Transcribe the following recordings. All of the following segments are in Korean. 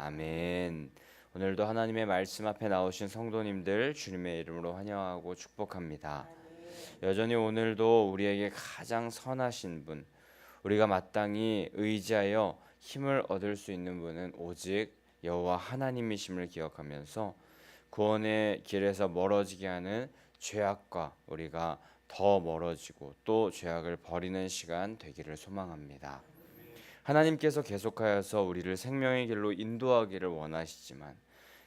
아멘. 오늘도 하나님의 말씀 앞에 나오신 성도님들 주님의 이름으로 환영하고 축복합니다. 여전히 오늘도 우리에게 가장 선하신 분, 우리가 마땅히 의지하여 힘을 얻을 수 있는 분은 오직 여호와 하나님이심을 기억하면서 구원의 길에서 멀어지게 하는 죄악과 우리가 더 멀어지고 또 죄악을 버리는 시간 되기를 소망합니다. 하나님께서 계속하여서 우리를 생명의 길로 인도하기를 원하시지만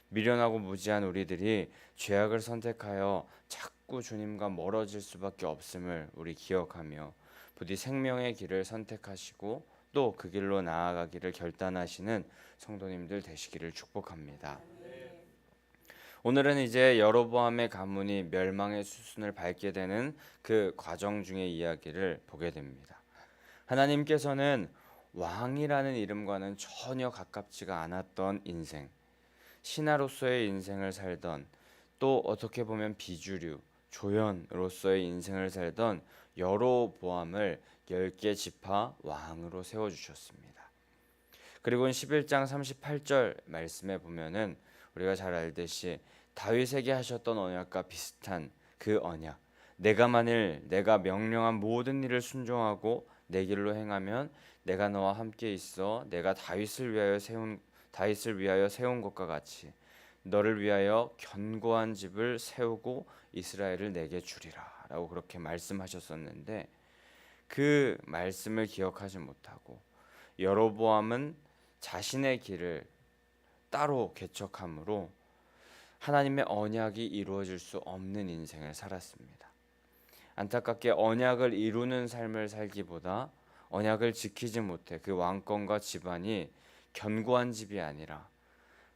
미련하고 무지한 우리들이 죄악을 선택하여 자꾸 주님과 멀어질 수밖에 없음을 우리 기억하며 부디 생명의 길을 선택하시고 또 그 길로 나아가기를 결단하시는 성도님들 되시기를 축복합니다. 오늘은 이제 여로보암의 가문이 멸망의 수순을 밟게 되는 그 과정 중의 이야기를 보게 됩니다. 하나님께서는 왕이라는 이름과는 전혀 가깝지가 않았던 인생, 신하로서의 인생을 살던, 또 어떻게 보면 비주류, 조연으로서의 인생을 살던 여로보암을 10개 지파 왕으로 세워주셨습니다. 그리고 11장 38절 말씀에 보면은 우리가 잘 알듯이 다윗에게 하셨던 언약과 비슷한 그 언약, 내가 만일 내가 명령한 모든 일을 순종하고 내 길로 행하면 내가 너와 함께 있어 내가 다윗을 위하여 세운 것과 같이 너를 위하여 견고한 집을 세우고 이스라엘을 내게 주리라라고 그렇게 말씀하셨었는데 그 말씀을 기억하지 못하고 여로보암은 자신의 길을 따로 개척함으로 하나님의 언약이 이루어질 수 없는 인생을 살았습니다. 안타깝게 언약을 이루는 삶을 살기보다 언약을 지키지 못해 그 왕권과 집안이 견고한 집이 아니라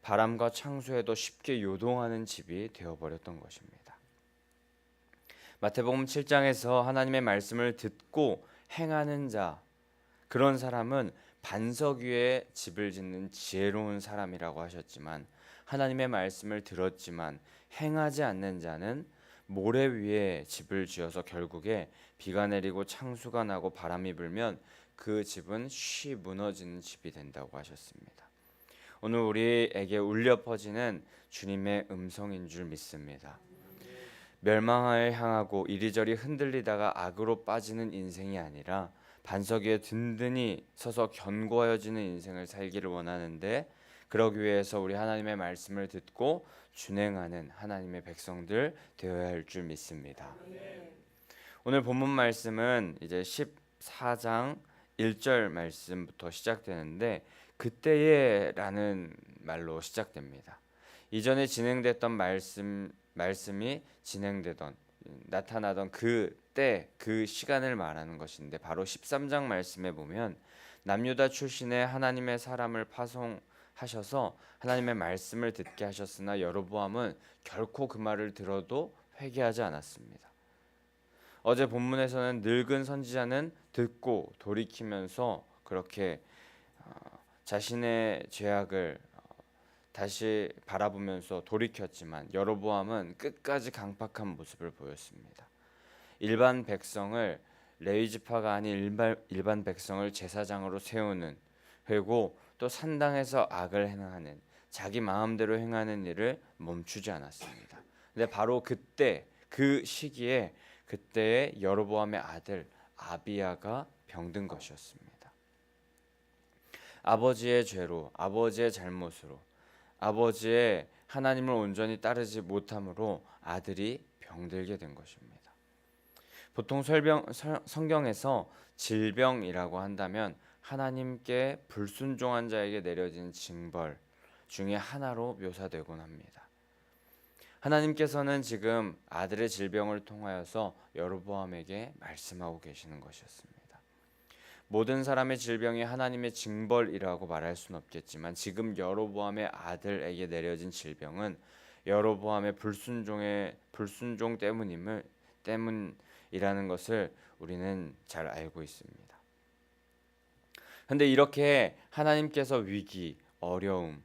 바람과 창수에도 쉽게 요동하는 집이 되어버렸던 것입니다. 마태복음 7장에서 하나님의 말씀을 듣고 행하는 자, 그런 사람은 반석 위에 집을 짓는 지혜로운 사람이라고 하셨지만 하나님의 말씀을 들었지만 행하지 않는 자는 모래 위에 집을 지어서 결국에 비가 내리고 창수가 나고 바람이 불면 그 집은 쉬 무너지는 집이 된다고 하셨습니다. 오늘 우리에게 울려 퍼지는 주님의 음성인 줄 믿습니다. 멸망을 향하고 이리저리 흔들리다가 악으로 빠지는 인생이 아니라 반석 위에 든든히 서서 견고해지는 인생을 살기를 원하는데 그러기 위해서 우리 하나님의 말씀을 듣고 준행하는 하나님의 백성들 되어야 할 줄 믿습니다. 오늘 본문 말씀은 이제 14장 1절 말씀부터 시작되는데 그때에라는 말로 시작됩니다. 이전에 진행됐던 말씀이 진행되던 나타나던 그때 그 시간을 말하는 것인데 바로 13장 말씀에 보면 남유다 출신의 하나님의 사람을 파송하셔서 하나님의 말씀을 듣게 하셨으나 여로보암은 결코 그 말을 들어도 회개하지 않았습니다. 어제 본문에서는 늙은 선지자는 듣고 돌이키면서 그렇게 자신의 죄악을 다시 바라보면서 돌이켰지만 여로보암은 끝까지 강팍한 모습을 보였습니다. 일반 백성을 레위 지파가 아닌 일반 백성을 제사장으로 세우는, 그리고 또 산당에서 악을 행하는, 자기 마음대로 행하는 일을 멈추지 않았습니다. 근데 바로 그때 그 시기에 그때의 여로보암의 아들 아비야가 병든 것이었습니다. 아버지의 죄로, 아버지의 잘못으로, 아버지의 하나님을 온전히 따르지 못함으로 아들이 병들게 된 것입니다. 보통 성경에서 질병이라고 한다면 하나님께 불순종한 자에게 내려진 징벌 중에 하나로 묘사되곤 합니다. 하나님께서는 지금 아들의 질병을 통하여서 여로보암에게 말씀하고 계시는 것이었습니다. 모든 사람의 질병이 하나님의 징벌이라고 말할 수는 없겠지만 지금 여로보암의 아들에게 내려진 질병은 여로보암의 불순종 때문이라는 것을 우리는 잘 알고 있습니다. 그런데 이렇게 하나님께서 위기, 어려움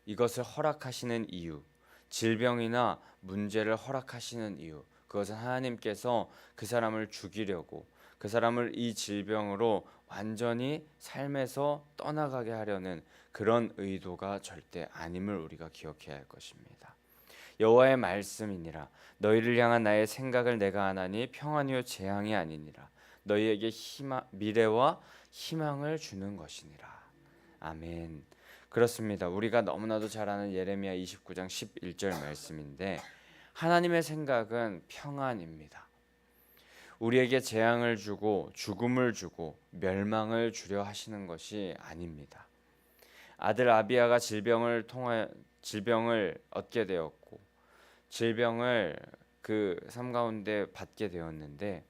이것을 허락하시는 이유, 질병이나 문제를 허락하시는 이유, 그것은 하나님께서 그 사람을 죽이려고, 그 사람을 이 질병으로 완전히 삶에서 떠나가게 하려는 그런 의도가 절대 아님을 우리가 기억해야 할 것입니다. 여호와의 말씀이니라. 너희를 향한 나의 생각을 내가 아나니 평안이요 재앙이 아니니라. 너희에게 미래와 희망을 주는 것이니라. 아멘. 그렇습니다. 우리가 너무나도 잘 아는 예레미야 29장 11절 말씀인데 하나님의 생각은 평안입니다. 우리에게 재앙을 주고 죽음을 주고 멸망을 주려 하시는 것이 아닙니다. 아들 아비야가 질병을 얻게 되었고 질병을 그 삶 가운데 받게 되었는데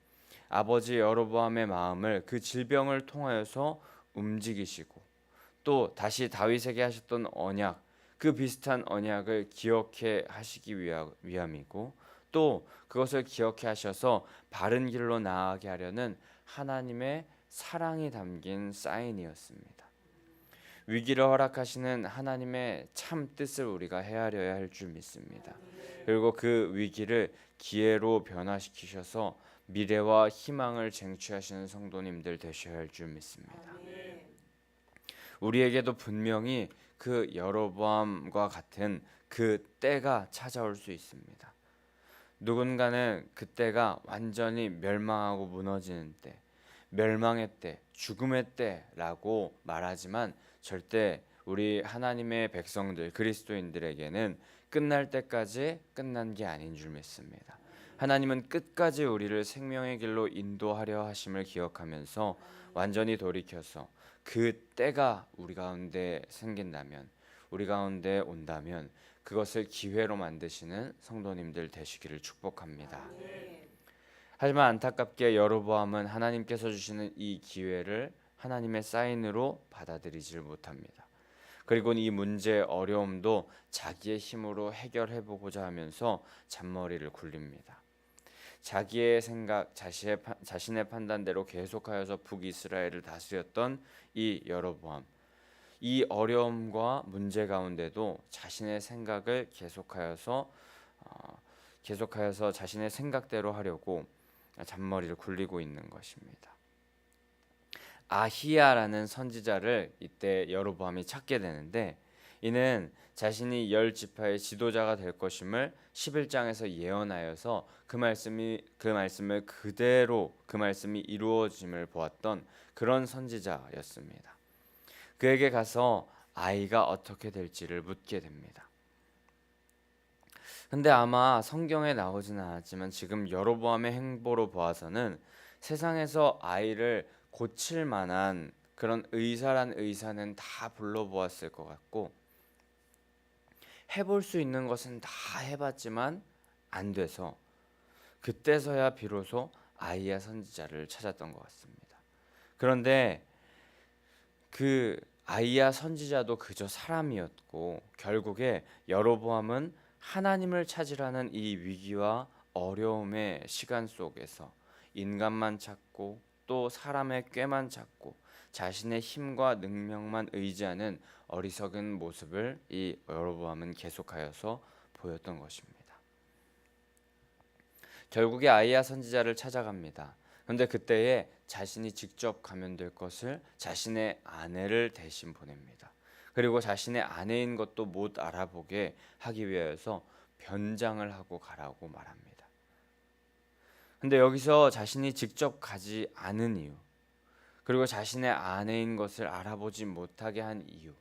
아버지 여로보암의 마음을 그 질병을 통하여서 움직이시고 또 다시 다윗에게 하셨던 언약, 그 비슷한 언약을 기억해 하시기 위함이고 또 그것을 기억해 하셔서 바른 길로 나아가게 하려는 하나님의 사랑이 담긴 사인이었습니다. 위기를 허락하시는 하나님의 참 뜻을 우리가 헤아려야 할 줄 믿습니다. 그리고 그 위기를 기회로 변화시키셔서 미래와 희망을 쟁취하시는 성도님들 되셔야 할 줄 믿습니다. 우리에게도 분명히 그 여로보암과 같은 그 때가 찾아올 수 있습니다. 누군가는 그때가 완전히 멸망하고 무너지는 때, 멸망의 때, 죽음의 때라고 말하지만 절대 우리 하나님의 백성들, 그리스도인들에게는 끝날 때까지 끝난 게 아닌 줄 믿습니다. 하나님은 끝까지 우리를 생명의 길로 인도하려 하심을 기억하면서 완전히 돌이켜서 그 때가 우리 가운데 생긴다면, 우리 가운데 온다면 그것을 기회로 만드시는 성도님들 되시기를 축복합니다. 하지만 안타깝게 여로보암은 하나님께서 주시는 이 기회를 하나님의 사인으로 받아들이질 못합니다. 그리고 이 문제의 어려움도 자기의 힘으로 해결해보고자 하면서 잔머리를 굴립니다. 자기의 생각, 자신의 판단대로 계속하여서 북이스라엘을 다스렸던 이 여로보암, 이 어려움과 문제 가운데도 자신의 생각을 계속하여서 자신의 생각대로 하려고 잔머리를 굴리고 있는 것입니다. 아히야라는 선지자를 이때 여로보암이 찾게 되는데 이는 자신이 10지파의 지도자가 될 것임을 11장에서 예언하여서 그 말씀을 그대로 그 말씀이 이루어짐을 보았던 그런 선지자였습니다. 그에게 가서 아이가 어떻게 될지를 묻게 됩니다. 근데 아마 성경에 나오지는 않았지만 지금 여로보암의 행보로 보아서는 세상에서 아이를 고칠 만한 그런 의사는 다 불러보았을 것 같고 해볼 수 있는 것은 다 해봤지만 안 돼서 그때서야 비로소 아히야 선지자를 찾았던 것 같습니다. 그런데 그 아히야 선지자도 그저 사람이었고 결국에 여로보암은 하나님을 찾으라는 이 위기와 어려움의 시간 속에서 인간만 찾고 또 사람의 꾀만 찾고 자신의 힘과 능력만 의지하는 어리석은 모습을 이 여로보암은 계속하여서 보였던 것입니다. 결국에 아히야 선지자를 찾아갑니다. 그런데 그때에 자신이 직접 가면 될 것을 자신의 아내를 대신 보냅니다. 그리고 자신의 아내인 것도 못 알아보게 하기 위해서 변장을 하고 가라고 말합니다. 근데 여기서 자신이 직접 가지 않은 이유, 그리고 자신의 아내인 것을 알아보지 못하게 한 이유,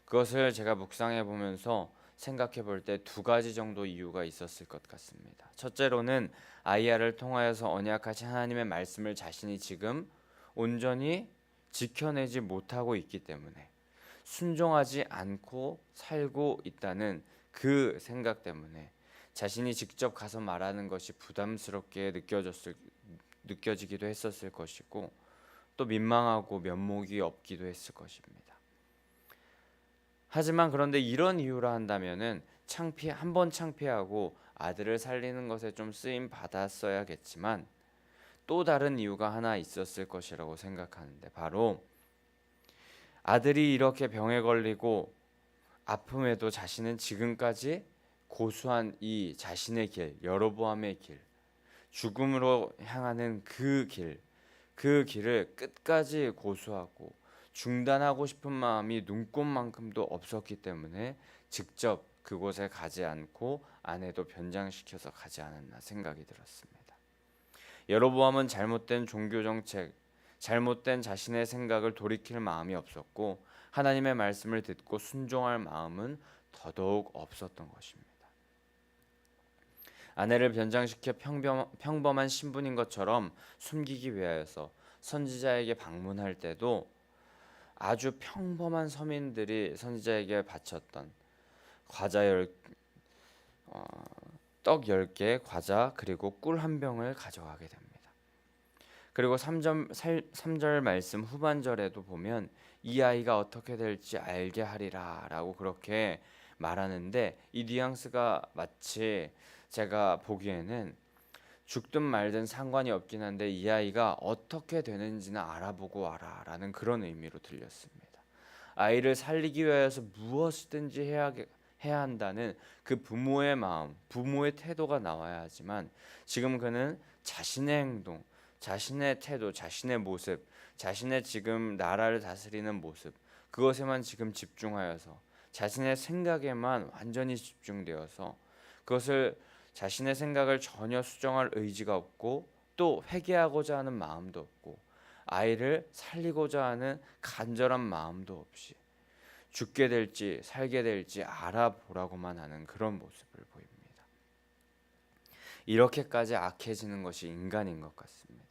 그것을 제가 묵상해 보면서 생각해 볼 때 두 가지 정도 이유가 있었을 것 같습니다. 첫째로는 아히야를 통하여서 언약하신 하나님의 말씀을 자신이 지금 온전히 지켜내지 못하고 있기 때문에 순종하지 않고 살고 있다는 그 생각 때문에 자신이 직접 가서 말하는 것이 부담스럽게 느껴지기도 했었을 것이고 또 민망하고 면목이 없기도 했을 것입니다. 하지만 그런데 이런 이유로 한다면은 한번 창피하고 아들을 살리는 것에 좀 쓰임 받았어야겠지만 또 다른 이유가 하나 있었을 것이라고 생각하는데 바로 아들이 이렇게 병에 걸리고 아픔에도 자신은 지금까지 고수한 이 자신의 길, 여로보암의 길, 죽음으로 향하는 그 길, 그 길을 끝까지 고수하고 중단하고 싶은 마음이 눈꼽만큼도 없었기 때문에 직접 그곳에 가지 않고 아내도 변장시켜서 가지 않았나 생각이 들었습니다. 여로보암은 잘못된 종교 정책, 잘못된 자신의 생각을 돌이킬 마음이 없었고 하나님의 말씀을 듣고 순종할 마음은 더더욱 없었던 것입니다. 아내를 변장시켜 평범한 신분인 것처럼 숨기기 위하여서 선지자에게 방문할 때도 아주 평범한 서민들이 선지자에게 바쳤던 과자 어, 떡 10개, 과자 그리고 꿀 한 병을 가져가게 됩니다. 그리고 3절 말씀 후반절에도 보면 이 아이가 어떻게 될지 알게 하리라 라고 그렇게 말하는데 이 뉘앙스가 마치 제가 보기에는 죽든 말든 상관이 없긴 한데 이 아이가 어떻게 되는지는 알아보고 와라 라는 그런 의미로 들렸습니다. 아이를 살리기 위해서 무엇이든지 해야 한다는 그 부모의 마음, 부모의 태도가 나와야 하지만 지금 그는 자신의 행동, 자신의 태도, 자신의 모습, 자신의 지금 나라를 다스리는 모습 그것에만 지금 집중하여서 자신의 생각에만 완전히 집중되어서 그것을 자신의 생각을 전혀 수정할 의지가 없고 또 회개하고자 하는 마음도 없고 아이를 살리고자 하는 간절한 마음도 없이 죽게 될지 살게 될지 알아보라고만 하는 그런 모습을 보입니다. 이렇게까지 악해지는 것이 인간인 것 같습니다.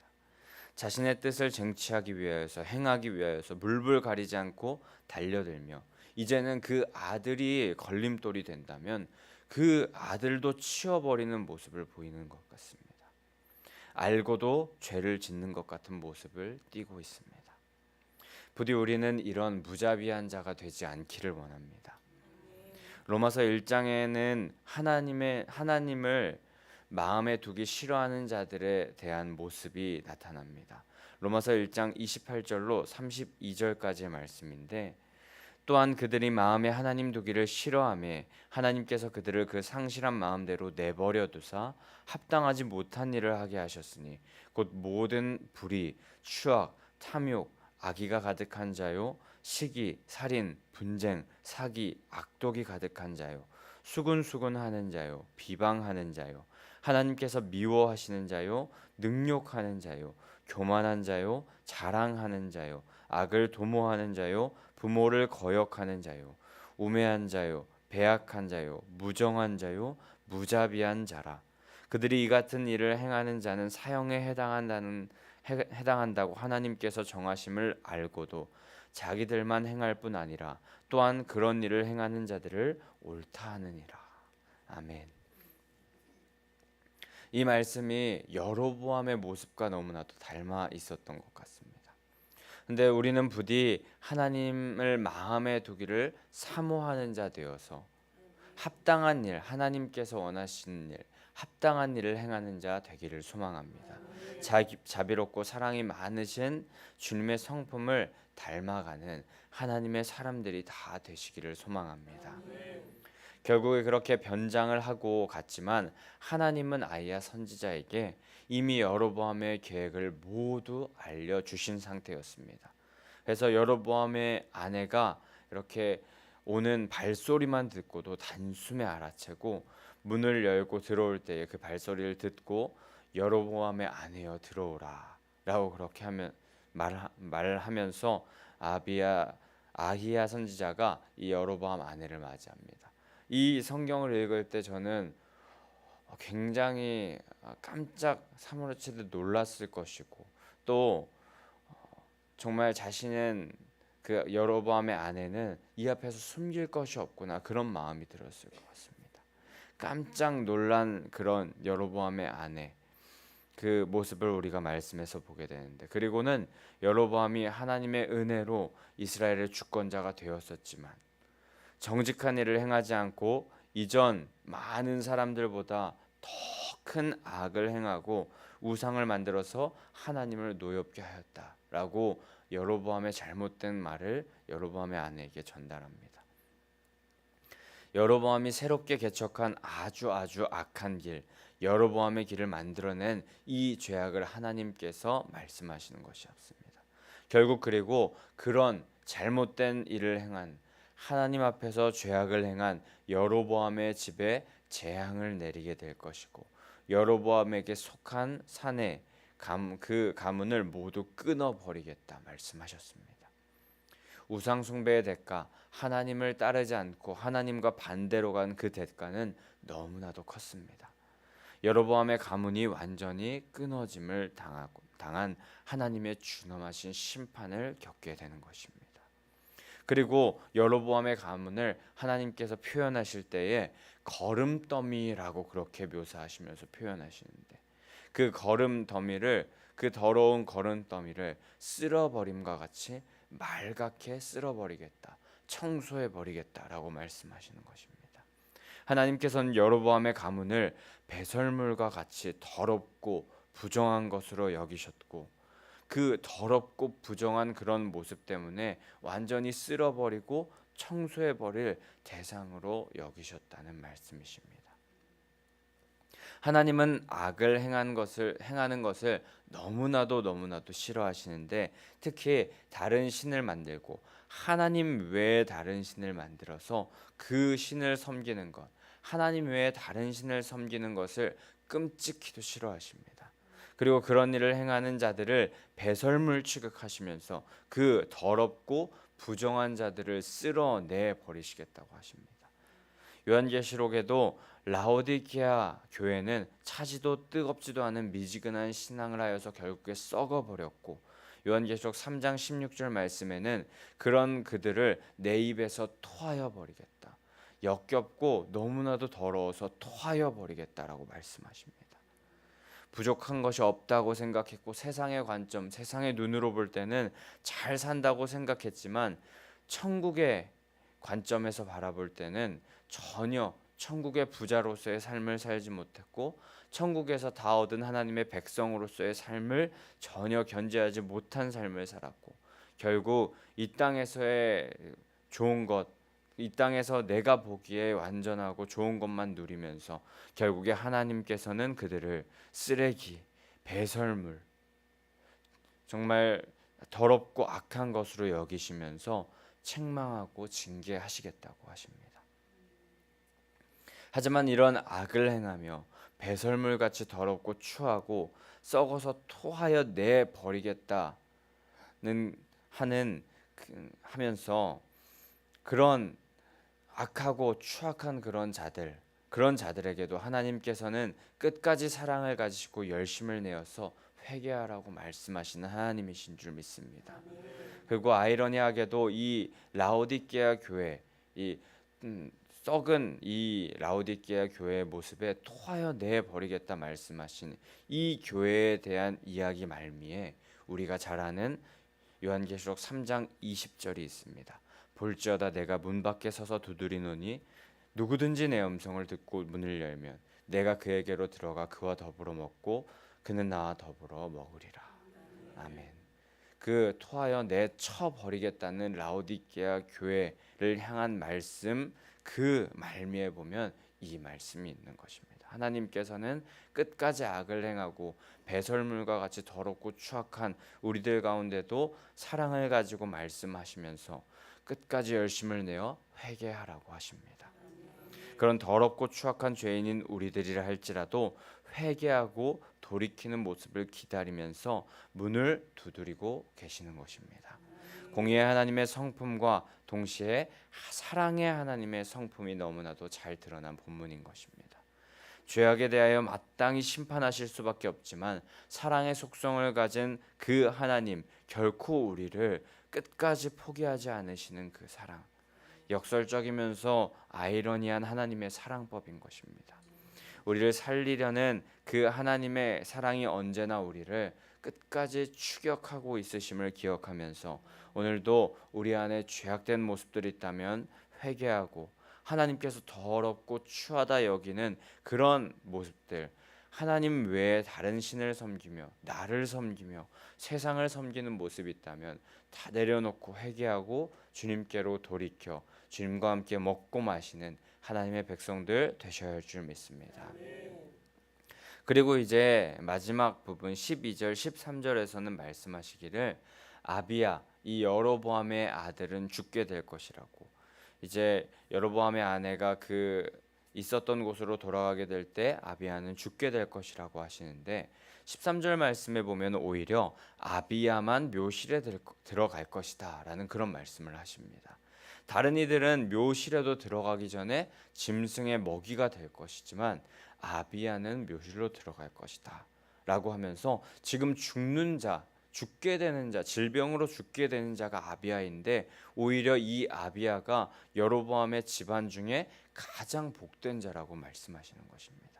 자신의 뜻을 쟁취하기 위하여서 행하기 위하여서 물불 가리지 않고 달려들며 이제는 그 아들이 걸림돌이 된다면 그 아들도 치워버리는 모습을 보이는 것 같습니다. 알고도 죄를 짓는 것 같은 모습을 띠고 있습니다. 부디 우리는 이런 무자비한 자가 되지 않기를 원합니다. 로마서 1장에는 하나님을 마음에 두기 싫어하는 자들에 대한 모습이 나타납니다. 로마서 1장 28절로 32절까지의 말씀인데 또한 그들이 마음에 하나님 두기를 싫어하며 하나님께서 그들을 그 상실한 마음대로 내버려 두사 합당하지 못한 일을 하게 하셨으니 곧 모든 불의, 추악, 탐욕, 악의가 가득한 자요 시기, 살인, 분쟁, 사기, 악독이 가득한 자요 수군수군하는 자요 비방하는 자요 하나님께서 미워하시는 자요 능욕하는 자요 교만한 자요 자랑하는 자요 악을 도모하는 자요 부모를 거역하는 자요 우매한 자요 배악한 자요 무정한 자요 무자비한 자라. 그들이 이 같은 일을 행하는 자는 사형에 해당한다고 하나님께서 정하심을 알고도 자기들만 행할 뿐 아니라 또한 그런 일을 행하는 자들을 옳다 하느니라. 아멘. 이 말씀이 여로보암의 모습과 너무나도 닮아 있었던 것 같습니다. 근데 우리는 부디 하나님을 마음에 두기를 사모하는 자 되어서 합당한 일, 하나님께서 원하시는 일, 합당한 일을 행하는 자 되기를 소망합니다. 자비롭고 사랑이 많으신 주님의 성품을 닮아가는 하나님의 사람들이 다 되시기를 소망합니다. 결국에 그렇게 변장을 하고 갔지만 하나님은 아이야 선지자에게 이미 여로보암의 계획을 모두 알려주신 상태였습니다. 그래서 여로보암의 아내가 이렇게 오는 발소리만 듣고도 단숨에 알아채고 문을 열고 들어올 때에 그 발소리를 듣고 여로보암의 아내여 들어오라 라고 그렇게 말하면서 아히야 선지자가 이 여로보암 아내를 맞이합니다. 이 성경을 읽을 때 저는 굉장히 깜짝 사무치듯 놀랐을 것이고 또 정말 자신은 그 여로보암의 아내는 이 앞에서 숨길 것이 없구나 그런 마음이 들었을 것 같습니다. 깜짝 놀란 그런 여로보암의 아내 그 모습을 우리가 말씀에서 보게 되는데 그리고는 여로보암이 하나님의 은혜로 이스라엘의 주권자가 되었었지만 정직한 일을 행하지 않고 이전 많은 사람들보다 더 큰 악을 행하고 우상을 만들어서 하나님을 노엽게 하였다라고 여로보암의 잘못된 말을 여로보암의 아내에게 전달합니다. 여로보암이 새롭게 개척한 아주 악한 길, 여로보암의 길을 만들어낸 이 죄악을 하나님께서 말씀하시는 것이 없습니다. 결국 그리고 그런 잘못된 일을 행한, 하나님 앞에서 죄악을 행한 여로보암의 집에 재앙을 내리게 될 것이고, 여로보암에게 속한 산에 그 가문을 모두 끊어버리겠다 말씀하셨습니다. 우상 숭배의 대가, 하나님을 따르지 않고 하나님과 반대로 간 그 대가는 너무나도 컸습니다. 여로보암의 가문이 완전히 끊어짐을 당한 하나님의 준엄하신 심판을 겪게 되는 것입니다. 그리고 여로보암의 가문을 하나님께서 표현하실 때에 거름더미라고 그렇게 묘사하시면서 표현하시는데, 그 거름더미를, 그 더러운 거름더미를 쓸어버림과 같이 말갛게 쓸어버리겠다, 청소해버리겠다라고 말씀하시는 것입니다. 하나님께서는 여로보암의 가문을 배설물과 같이 더럽고 부정한 것으로 여기셨고, 그 더럽고 부정한 그런 모습 때문에 완전히 쓸어버리고 청소해버릴 대상으로 여기셨다는 말씀이십니다. 하나님은 악을 행하는 것을 너무나도 싫어하시는데, 특히 다른 신을 만들고 하나님 외에 다른 신을 만들어서 그 신을 섬기는 것, 하나님 외에 다른 신을 섬기는 것을 끔찍히도 싫어하십니다. 그리고 그런 일을 행하는 자들을 배설물 취급하시면서 그 더럽고 부정한 자들을 쓸어내 버리시겠다고 하십니다. 요한계시록에도 라오디게아 교회는 차지도 뜨겁지도 않은 미지근한 신앙을 하여서 결국에 썩어버렸고, 요한계시록 3장 16절 말씀에는 그런 그들을 내 입에서 토하여 버리겠다, 역겹고 너무나도 더러워서 토하여 버리겠다라고 말씀하십니다. 부족한 것이 없다고 생각했고, 세상의 관점, 세상의 눈으로 볼 때는 잘 산다고 생각했지만, 천국의 관점에서 바라볼 때는 전혀 천국의 부자로서의 삶을 살지 못했고, 천국에서 다 얻은 하나님의 백성으로서의 삶을 전혀 견지하지 못한 삶을 살았고, 결국 이 땅에서의 좋은 것, 이 땅에서 내가 보기에 완전하고 좋은 것만 누리면서 결국에 하나님께서는 그들을 쓰레기, 배설물, 정말 더럽고 악한 것으로 여기시면서 책망하고 징계하시겠다고 하십니다. 하지만 이런 악을 행하며 배설물같이 더럽고 추하고 썩어서 토하여 내 버리겠다는 하면서 그런 악하고 추악한 그런 자들에게도 하나님께서는 끝까지 사랑을 가지시고 열심을 내어서 회개하라고 말씀하시는 하나님이신 줄 믿습니다. 그리고 아이러니하게도 이 라오디게아 교회, 이 썩은 이 라오디게아 교회의 모습에 토하여 내 버리겠다 말씀하신 이 교회에 대한 이야기 말미에 우리가 잘 아는 요한계시록 3장 20절이 있습니다. 볼지어다 내가 문 밖에 서서 두드리노니 누구든지 내 음성을 듣고 문을 열면 내가 그에게로 들어가 그와 더불어 먹고 그는 나와 더불어 먹으리라. 아멘. 그 토하여 내쳐 버리겠다는 라오디게아 교회를 향한 말씀, 그 말미에 보면 이 말씀이 있는 것입니다. 하나님께서는 끝까지 악을 행하고 배설물과 같이 더럽고 추악한 우리들 가운데도 사랑을 가지고 말씀하시면서 끝까지 열심을 내어 회개하라고 하십니다. 그런 더럽고 추악한 죄인인 우리들이라 할지라도 회개하고 돌이키는 모습을 기다리면서 문을 두드리고 계시는 것입니다. 공의의 하나님의 성품과 동시에 사랑의 하나님의 성품이 너무나도 잘 드러난 본문인 것입니다. 죄악에 대하여 마땅히 심판하실 수밖에 없지만 사랑의 속성을 가진 그 하나님, 결코 우리를 끝까지 포기하지 않으시는 그 사랑, 역설적이면서 아이러니한 하나님의 사랑법인 것입니다. 우리를 살리려는 그 하나님의 사랑이 언제나 우리를 끝까지 추격하고 있으심을 기억하면서 오늘도 우리 안에 죄악된 모습들이 있다면 회개하고 하나님께서 더럽고 추하다 여기는 그런 모습들, 하나님 외에 다른 신을 섬기며 나를 섬기며 세상을 섬기는 모습이 있다면 다 내려놓고 회개하고 주님께로 돌이켜 주님과 함께 먹고 마시는 하나님의 백성들 되셔야 할 줄 믿습니다. 그리고 이제 마지막 부분 12절 13절에서는 말씀하시기를 아비야 이 여로보암의 아들은 죽게 될 것이라고. 이제 여로보암의 아내가 그 있었던 곳으로 돌아가게 될 때 아비야는 죽게 될 것이라고 하시는데 13절 말씀에 보면 오히려 아비야만 묘실에 들어갈 것이다 라는 그런 말씀을 하십니다. 다른 이들은 묘실에도 들어가기 전에 짐승의 먹이가 될 것이지만 아비야는 묘실로 들어갈 것이다 라고 하면서 지금 죽는 자, 죽게 되는 자, 질병으로 죽게 되는 자가 아비야인데 오히려 이 아비야가 여로보암의 집안 중에 가장 복된 자라고 말씀하시는 것입니다.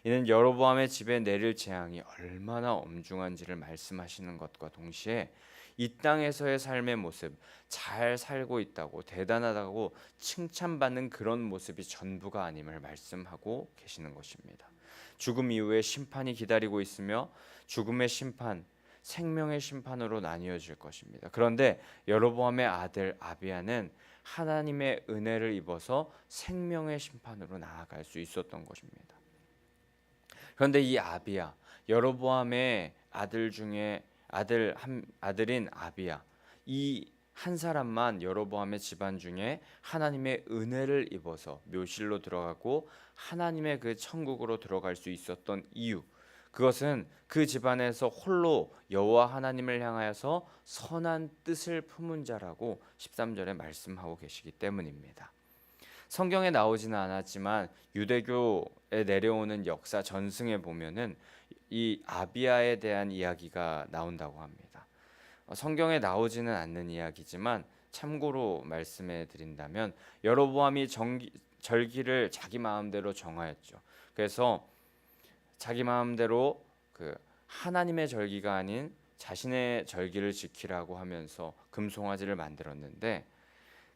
이는 여로보암의 집에 내릴 재앙이 얼마나 엄중한지를 말씀하시는 것과 동시에 이 땅에서의 삶의 모습, 잘 살고 있다고 대단하다고 칭찬받는 그런 모습이 전부가 아님을 말씀하고 계시는 것입니다. 죽음 이후에 심판이 기다리고 있으며 죽음의 심판, 생명의 심판으로 나뉘어질 것입니다. 그런데 여로보암의 아들 아비야는 하나님의 은혜를 입어서 생명의 심판으로 나아갈 수 있었던 것입니다. 그런데 이 아비야, 여로보암의 아들 중에 아들인 아비야, 이 한 사람만 여로보암의 집안 중에 하나님의 은혜를 입어서 묘실로 들어가고 하나님의 그 천국으로 들어갈 수 있었던 이유, 그것은 그 집안에서 홀로 여호와 하나님을 향하여서 선한 뜻을 품은 자라고 13절에 말씀하고 계시기 때문입니다. 성경에 나오지는 않았지만 유대교에 내려오는 역사 전승에 보면은 이 아비야에 대한 이야기가 나온다고 합니다. 성경에 나오지는 않는 이야기지만 참고로 말씀해 드린다면 여로보암이 절기를 자기 마음대로 정하였죠. 그래서 자기 마음대로 그 하나님의 절기가 아닌 자신의 절기를 지키라고 하면서 금송아지를 만들었는데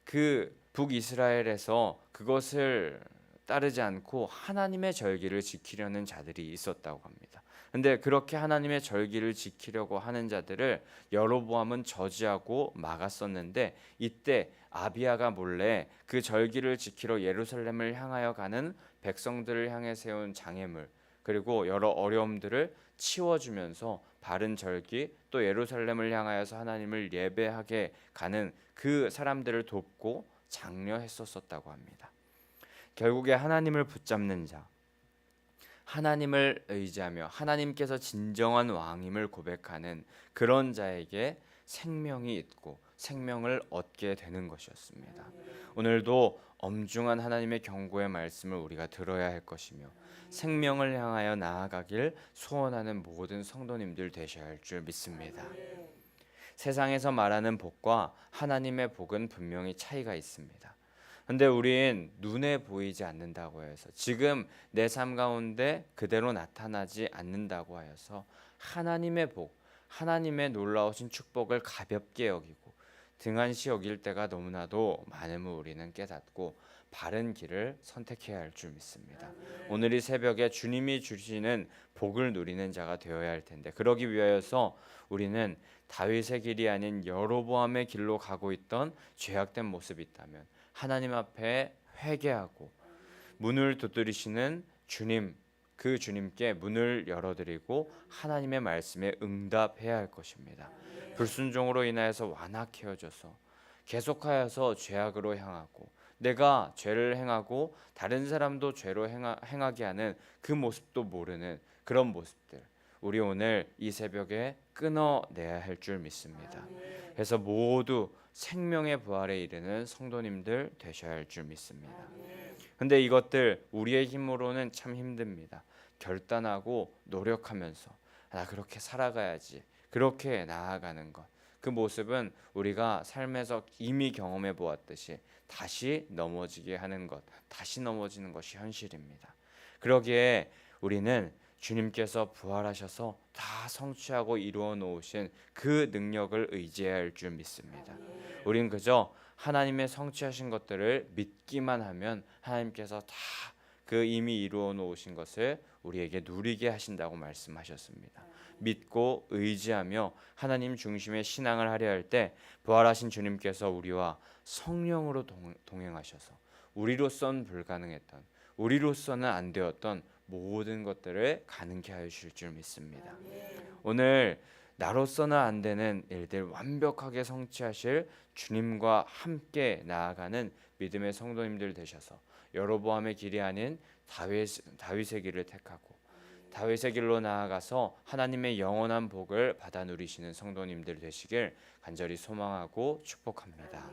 그 북이스라엘에서 그것을 따르지 않고 하나님의 절기를 지키려는 자들이 있었다고 합니다. 근데 그렇게 하나님의 절기를 지키려고 하는 자들을 여로보암은 저지하고 막았었는데 이때 아비야가 몰래 그 절기를 지키러 예루살렘을 향하여 가는 백성들을 향해 세운 장애물 그리고 여러 어려움들을 치워주면서 바른 절기 또 예루살렘을 향하여서 하나님을 예배하게 가는 그 사람들을 돕고 장려했었다고 합니다. 결국에 하나님을 붙잡는 자, 하나님을 의지하며 하나님께서 진정한 왕임을 고백하는 그런 자에게 생명이 있고 생명을 얻게 되는 것이었습니다. 오늘도 엄중한 하나님의 경고의 말씀을 우리가 들어야 할 것이며 생명을 향하여 나아가길 소원하는 모든 성도님들 되셔야 할 줄 믿습니다. 세상에서 말하는 복과 하나님의 복은 분명히 차이가 있습니다. 근데 우린 눈에 보이지 않는다고 해서 지금 내 삶 가운데 그대로 나타나지 않는다고 하여서 하나님의 복, 하나님의 놀라우신 축복을 가볍게 여기고 등한시 여길 때가 너무나도 많음을 우리는 깨닫고 바른 길을 선택해야 할 줄 믿습니다. 오늘 이 새벽에 주님이 주시는 복을 누리는 자가 되어야 할 텐데 그러기 위하여서 우리는 다윗의 길이 아닌 여로보암의 길로 가고 있던 죄악된 모습이 있다면 하나님 앞에 회개하고 문을 두드리시는 주님, 그 주님께 문을 열어드리고 하나님의 말씀에 응답해야 할 것입니다. 불순종으로 인하여서 완악해 져서 계속하여서 죄악으로 향하고 내가 죄를 행하고 다른 사람도 죄로 행하게 하는 그 모습도 모르는 그런 모습들 우리 오늘 이 새벽에 끊어내야 할 줄 믿습니다. 그래서 모두 생명의 부활에 이르는 성도님들 되셔야 할 줄 믿습니다. 근데 이것들 우리의 힘으로는 참 힘듭니다. 결단하고 노력하면서 나 그렇게 살아가야지 그렇게 나아가는 것 그 모습은 우리가 삶에서 이미 경험해 보았듯이 다시 넘어지게 하는 것 다시 넘어지는 것이 현실입니다. 그러기에 우리는 주님께서 부활하셔서 다 성취하고 이루어 놓으신 그 능력을 의지해야 할 줄 믿습니다. 우린 그저 하나님의 성취하신 것들을 믿기만 하면 하나님께서 다 그 이미 이루어 놓으신 것을 우리에게 누리게 하신다고 말씀하셨습니다. 믿고 의지하며 하나님 중심의 신앙을 하려 할 때 부활하신 주님께서 우리와 성령으로 동행하셔서 우리로선 불가능했던, 우리로서는 안 되었던 모든 것들을 가능케 하여 주실 줄 믿습니다. 오늘 나로서는 안 되는 일들 완벽하게 성취하실 주님과 함께 나아가는 믿음의 성도님들 되셔서 여로보암의 길이 아닌 다윗의 길을 택하고 다윗의 길로 나아가서 하나님의 영원한 복을 받아 누리시는 성도님들 되시길 간절히 소망하고 축복합니다.